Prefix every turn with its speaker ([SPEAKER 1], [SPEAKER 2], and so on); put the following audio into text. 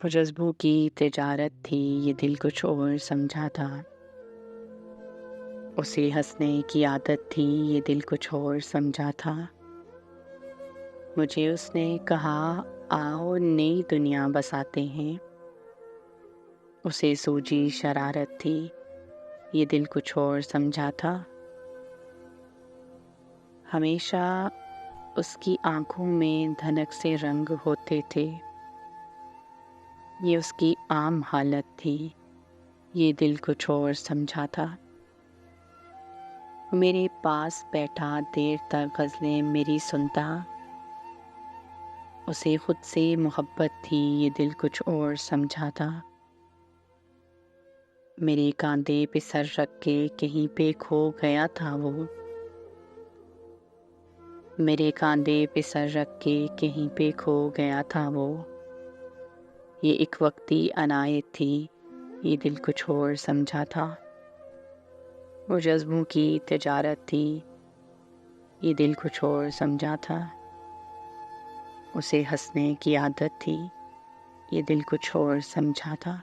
[SPEAKER 1] وہ جذبوں کی تجارت تھی، یہ دل کچھ اور سمجھا تھا۔ اسے ہنسنے کی عادت تھی، یہ دل کچھ اور سمجھا تھا۔ مجھے اس نے کہا آؤ نئی دنیا بساتے ہیں، اسے سوجی شرارت تھی، یہ دل کچھ اور سمجھا تھا۔ ہمیشہ اس کی آنکھوں میں دھنک سے رنگ ہوتے تھے، یہ اس کی عام حالت تھی، یہ دل کچھ اور سمجھا تھا۔ وہ میرے پاس بیٹھا دیر تک غزلیں میری سنتا، اسے خود سے محبت تھی، یہ دل کچھ اور سمجھا تھا۔ میرے کاندھے پہ سر رکھ کے کہیں پہ کھو گیا تھا وہ، میرے کاندھے پہ سر رکھ کے کہیں پہ کھو گیا تھا وہ، یہ ایک وقتی عنایت تھی، یہ دل کچھ اور سمجھا تھا۔ وہ جذبوں کی تجارت تھی، یہ دل کچھ اور سمجھا تھا۔ اسے ہنسنے کی عادت تھی، یہ دل کچھ اور سمجھا تھا۔